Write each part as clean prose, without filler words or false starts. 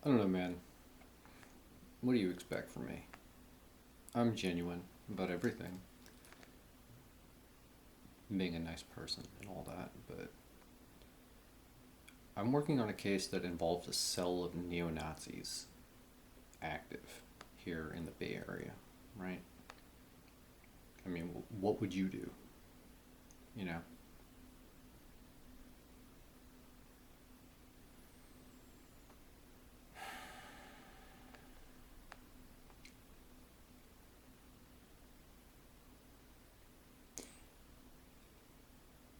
I don't know, man. What do you expect from me? I'm genuine about everything. Being a nice person and all that, but I'm working on a case that involves a cell of neo-Nazis active here in the Bay Area, right? I mean, what would you do? You know?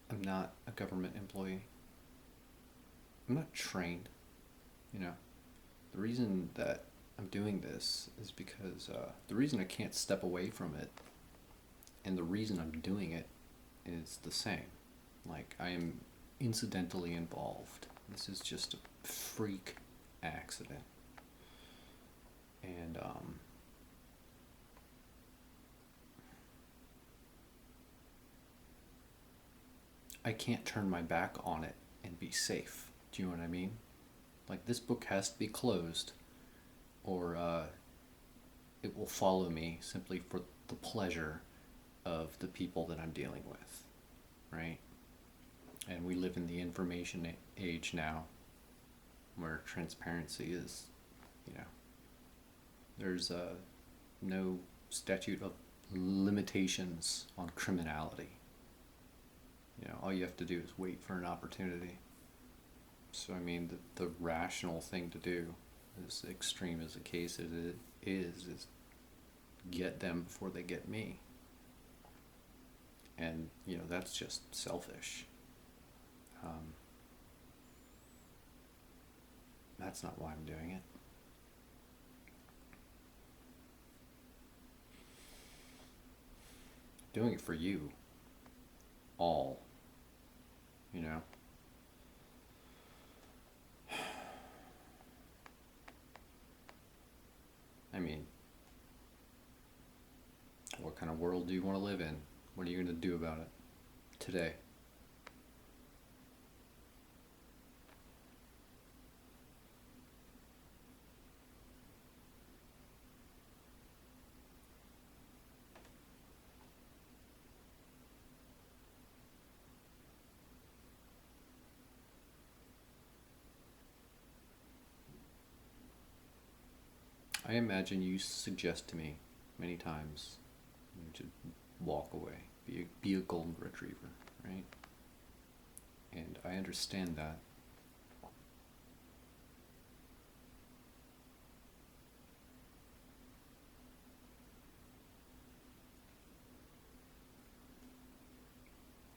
I'm not a government employee. I'm not trained, you know? The reason that I'm doing this is because the reason I can't step away from it and the reason I'm doing it is the same. Like, I am incidentally involved. This is just a freak accident. And, I can't turn my back on it and be safe. Do you know what I mean? Like, this book has to be closed, or it will follow me simply for the pleasure of the people that I'm dealing with, right? And we live in the information age now where transparency is, you know, there's no statute of limitations on criminality. You know, all you have to do is wait for an opportunity. So, I mean, the rational thing to do, as extreme as the case is get them before they get me. And, you know, that's just selfish. Um, that's not why I'm doing it. I'm doing it for you, all, you know? I mean, what kind of world do you want to live in? What are you going to do about it today? I imagine you suggest to me many times to walk away, be a golden retriever, right? And I understand that.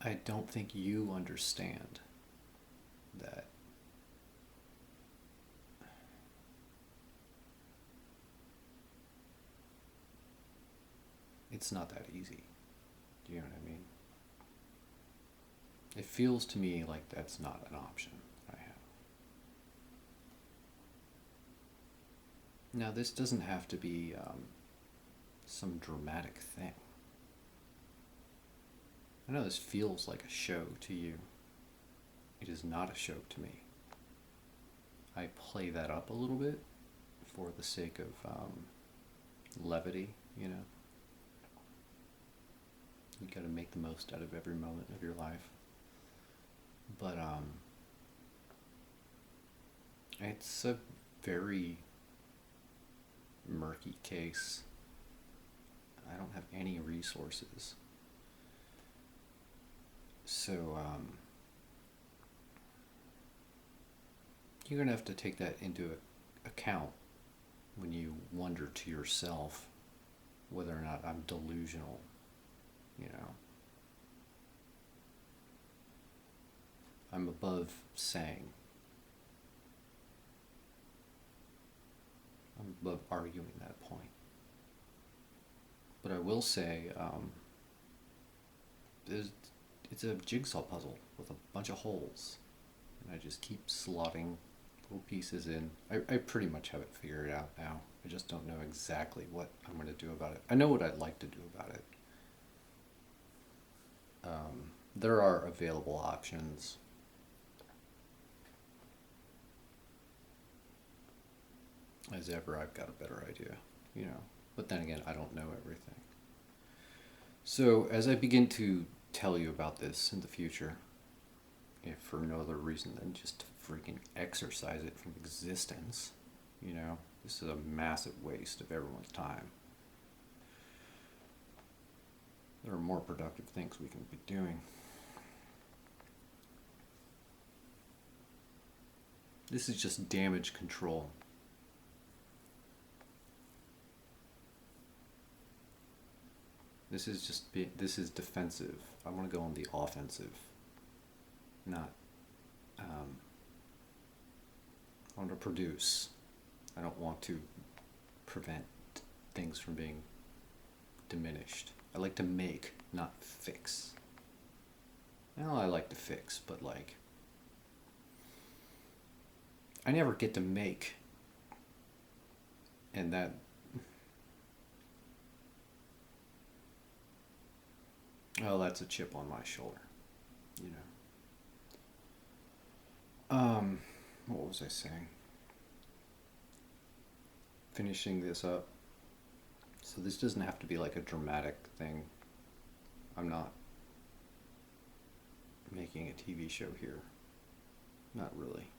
I don't think you understand that it's not that easy. Do you know what I mean? It feels to me like that's not an option I have. Now, this doesn't have to be some dramatic thing. I know this feels like a show to you. It is not a show to me. I play that up a little bit for the sake of levity, you know? You gotta make the most out of every moment of your life. But it's a very murky case. I don't have any resources. So you're going to have to take that into account when you wonder to yourself whether or not I'm delusional, you know. I'm above saying. I'm above arguing that point. But I will say, it's a jigsaw puzzle with a bunch of holes. And I just keep slotting little pieces in. I pretty much have it figured out now. I just don't know exactly what I'm going to do about it. I know what I'd like to do about it. There are available options. As ever, I've got a better idea, you know. But then again, I don't know everything. So, as I begin to tell you about this in the future, if for no other reason than just to freaking exercise it from existence, you know, this is a massive waste of everyone's time. There are more productive things we can be doing. This is just damage control. This is defensive. I want to go on the offensive, not. I want to produce. I don't want to prevent things from being diminished. I like to make, not fix. Well, I like to fix, but like, I never get to make. And that, oh, that's a chip on my shoulder, you know. What was I saying? Finishing this up. So this doesn't have to be like a dramatic thing. I'm not making a TV show here. Not really.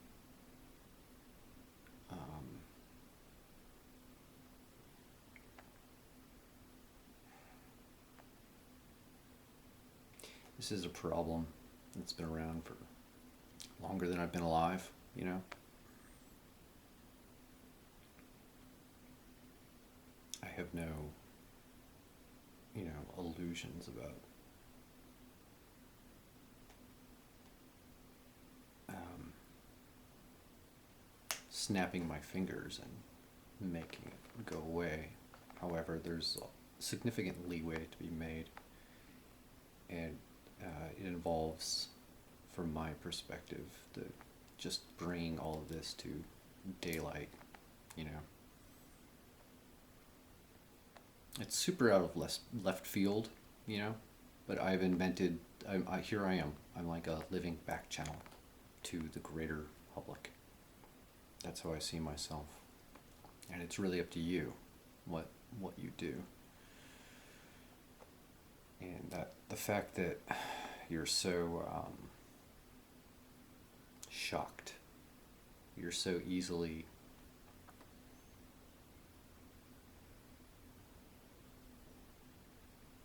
This is a problem that's been around for longer than I've been alive, you know? I have no, you know, illusions about snapping my fingers and making it go away. However, there's significant leeway to be made, and it involves, from my perspective, just bringing all of this to daylight, you know. It's super out of left field, you know, but I've invented, here I am. I'm like a living back channel to the greater public. That's how I see myself. And it's really up to you what you do. And that the fact that you're so shocked, you're so easily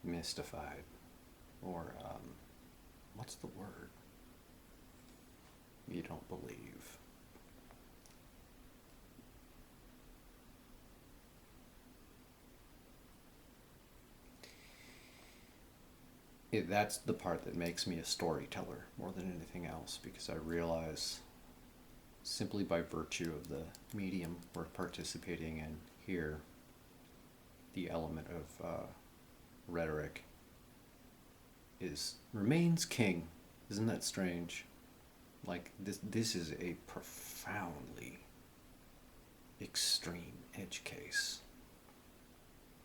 mystified, or what's the word? You don't believe. That's the part that makes me a storyteller more than anything else, because I realize simply by virtue of the medium we're participating in here, the element of rhetoric remains king. Isn't that strange? Like this is a profoundly extreme edge case,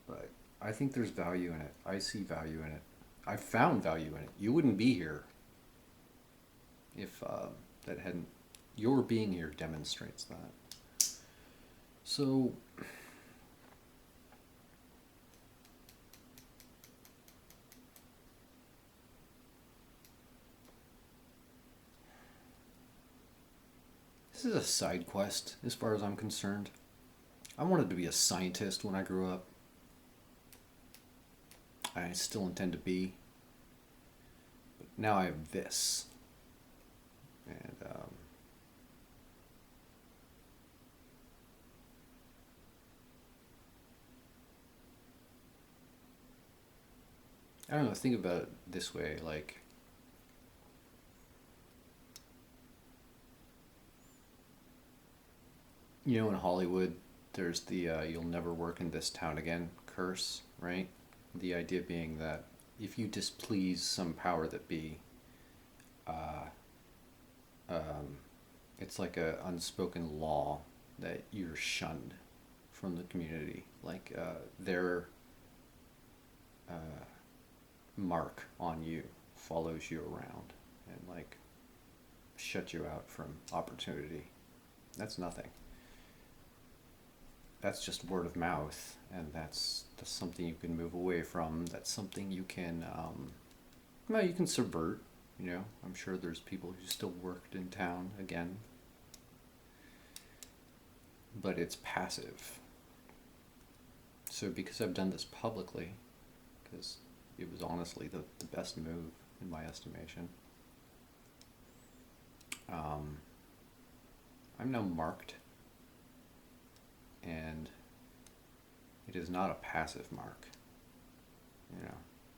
but I think there's value in it. I see value in it. I found value in it. You wouldn't be here if that hadn't. Your being here demonstrates that. So, this is a side quest as far as I'm concerned. I wanted to be a scientist when I grew up. I still intend to be. But now I have this. And I don't know, think about it this way, like, you know, in Hollywood, there's the you'll never work in this town again curse, right? The idea being that if you displease some power that be, uh, it's like a unspoken law that you're shunned from the community. Like their uh, mark on you follows you around and like shut you out from opportunity. That's nothing. that's just word of mouth, and that's something you can move away from. That's something you can, well, you can subvert. You know, I'm sure there's people who still worked in town again, but it's passive. So because I've done this publicly, because it was honestly the best move in my estimation, I'm now marked, and it is not a passive mark. You know,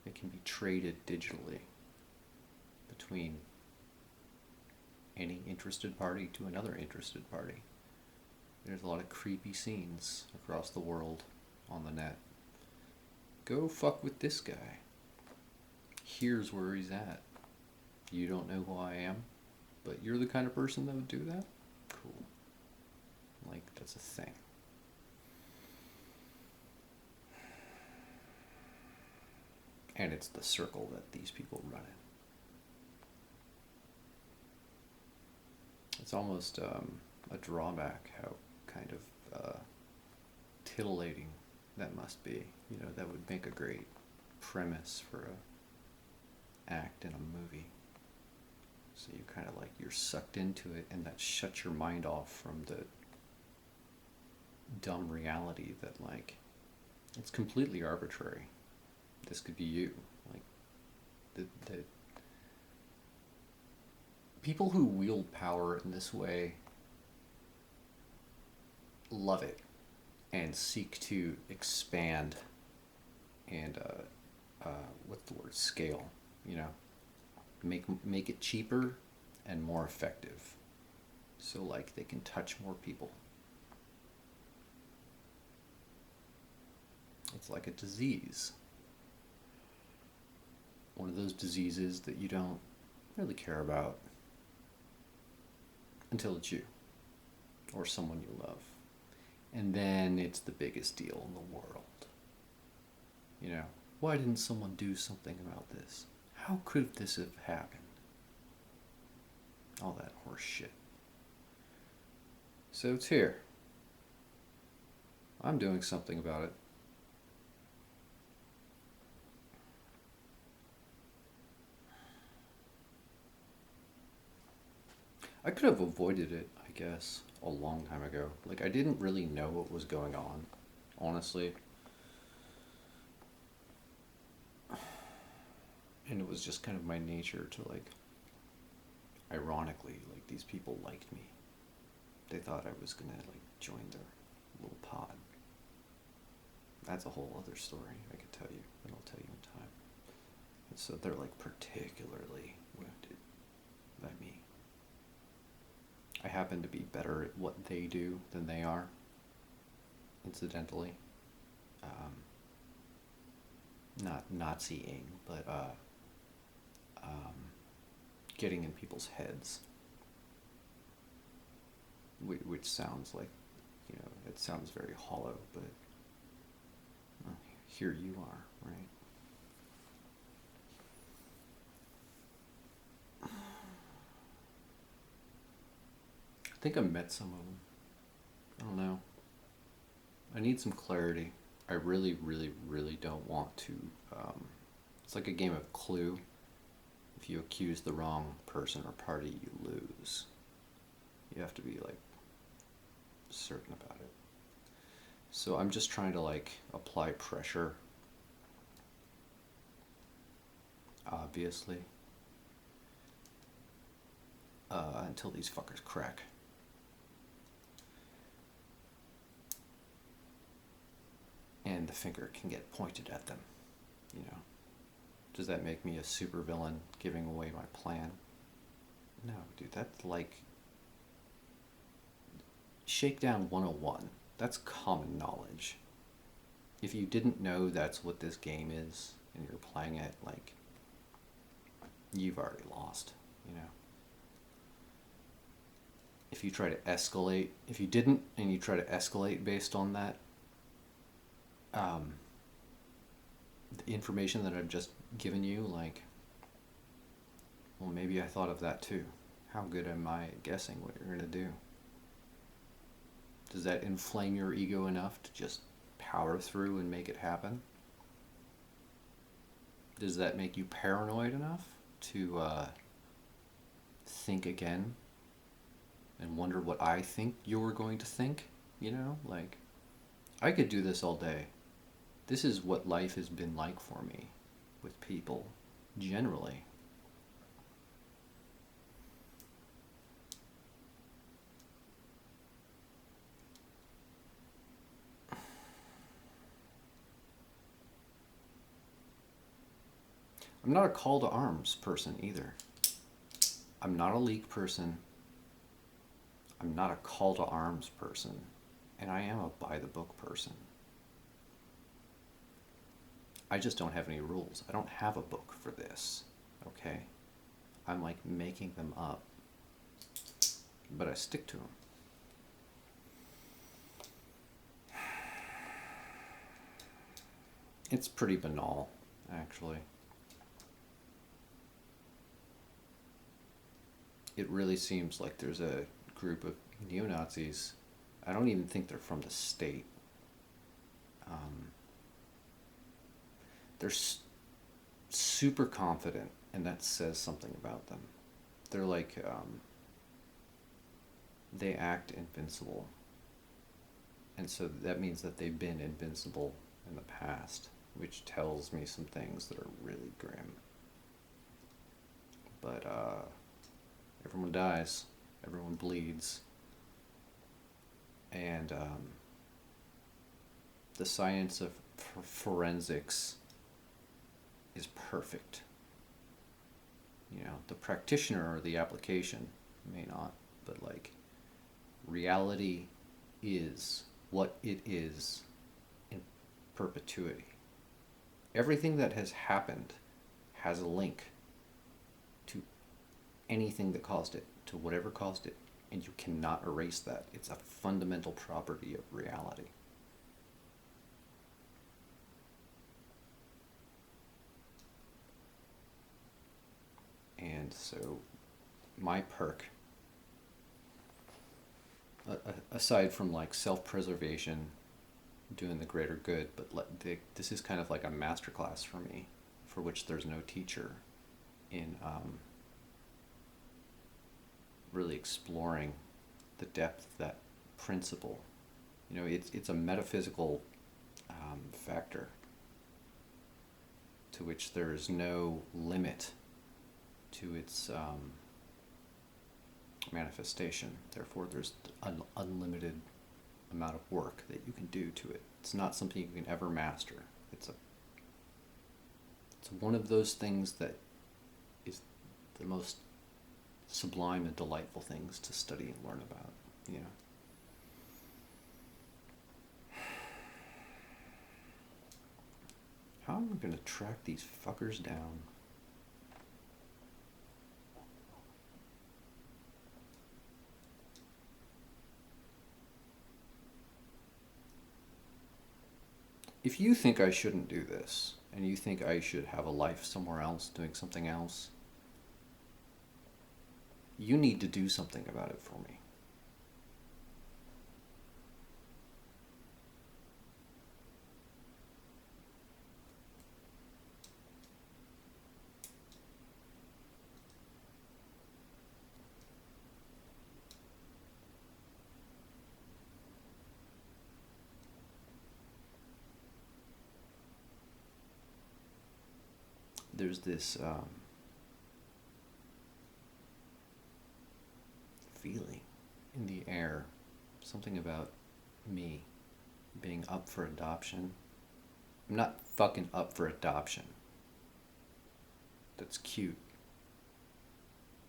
it can be traded digitally between any interested party to another interested party. There's a lot of creepy scenes across the world on the net. Go fuck with this guy. Here's where he's at. You don't know who I am, but you're the kind of person that would do that? Cool. Like, that's a thing. And it's the circle that these people run in. It's almost a drawback how kind of titillating that must be. You know, that would make a great premise for a act in a movie. So you kind of like, you're sucked into it, and that shuts your mind off from the dumb reality that, like, it's completely arbitrary. This could be you. Like, the people who wield power in this way love it and seek to expand and what's the word, scale, you know, make it cheaper and more effective, so like they can touch more people. It's like a disease, one of those diseases that you don't really care about until it's you or someone you love, and then it's the biggest deal in the world. You know, why didn't someone do something about this? How could this have happened? All that horse shit. So it's here. I'm doing something about it. I could have avoided it, I guess, a long time ago. Like, I didn't really know what was going on, honestly. And it was just kind of my nature to, like, ironically, like, these people liked me. They thought I was gonna, like, join their little pod. That's a whole other story I could tell you, that I'll tell you in time. And so they're, like, particularly wounded by me. I happen to be better at what they do than they are, incidentally. Not Naziing, but getting in people's heads, which sounds like, you know, it sounds very hollow, but here you are, right? I think I met some of them. I don't know. I need some clarity. I really, really, really don't want to. It's like a game of Clue. If you accuse the wrong person or party, you lose. You have to be, like, certain about it. So I'm just trying to, like, apply pressure. Obviously. Until these fuckers crack. And the finger can get pointed at them, you know. Does that make me a supervillain giving away my plan? No, dude, that's like Shakedown 101. That's common knowledge. If you didn't know that's what this game is, and you're playing it, like, you've already lost, you know. If you try to escalate, if you didn't, and you try to escalate based on that, the information that I've just given you, like, well, maybe I thought of that too. How good am I at guessing what you're going to do? Does that inflame your ego enough to just power through and make it happen? Does that make you paranoid enough to think again and wonder what I think you're going to think? You know, like, I could do this all day. This is what life has been like for me with people, generally. I'm not a call to arms person either. I'm not a leak person. I'm not a call to arms person. And I am a by the book person. I just don't have any rules. I don't have a book for this, okay? I'm like making them up, but I stick to them. It's pretty banal, actually. It really seems like there's a group of neo-Nazis. I don't even think they're from the state. They're super confident, and that says something about them. They're like, they act invincible. And so that means that they've been invincible in the past, which tells me some things that are really grim. But everyone dies, everyone bleeds, and the science of forensics is perfect. You know, the practitioner or the application may not, but like, reality is what it is in perpetuity. Everything that has happened has a link to anything that caused it, to whatever caused it, and you cannot erase that. It's a fundamental property of reality. And so my perk, aside from like self-preservation, doing the greater good, but this is kind of like a masterclass for me, for which there's no teacher, in really exploring the depth of that principle. You know, it's a metaphysical factor to which there is no limit to its manifestation. Therefore, there's an unlimited amount of work that you can do to it. It's not something you can ever master. It's one of those things that is the most sublime and delightful things to study and learn about, you know. How am I going to track these fuckers down? If you think I shouldn't do this, and you think I should have a life somewhere else, doing something else, you need to do something about it for me. There's this feeling in the air, something about me being up for adoption. I'm not fucking up for adoption. That's cute.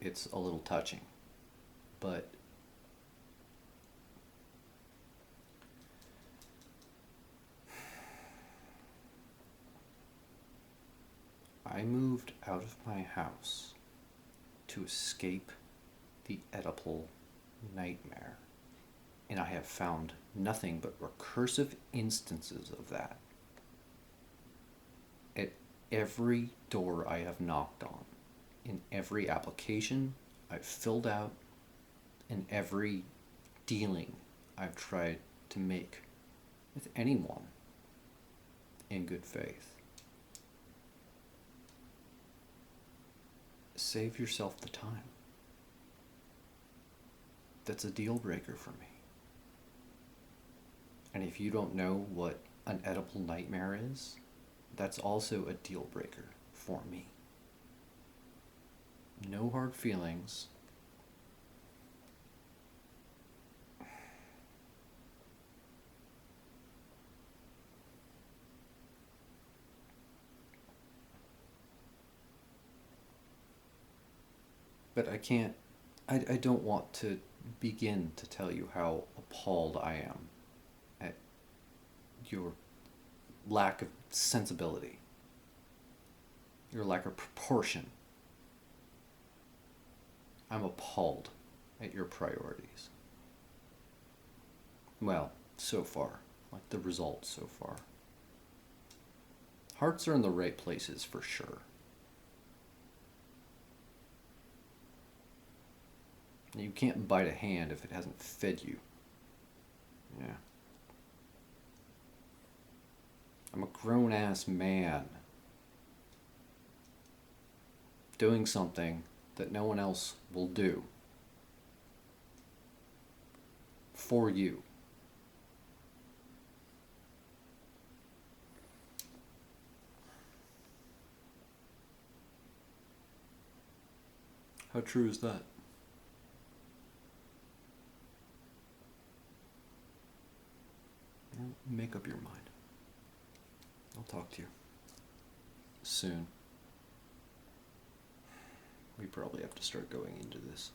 It's a little touching. But I moved out of my house to escape the Oedipal nightmare, and I have found nothing but recursive instances of that at every door I have knocked on, in every application I've filled out, in every dealing I've tried to make with anyone in good faith. Save yourself the time. That's a deal breaker for me. And if you don't know what an edible nightmare is, that's also a deal breaker for me. No hard feelings. But I don't want to begin to tell you how appalled I am at your lack of sensibility, your lack of proportion. I'm appalled at your priorities. Well, so far, like the results so far. Hearts are in the right places for sure. You can't bite a hand if it hasn't fed you. Yeah. I'm a grown-ass man doing something that no one else will do for you. How true is that? Make up your mind. I'll talk to you soon. We probably have to start going into this.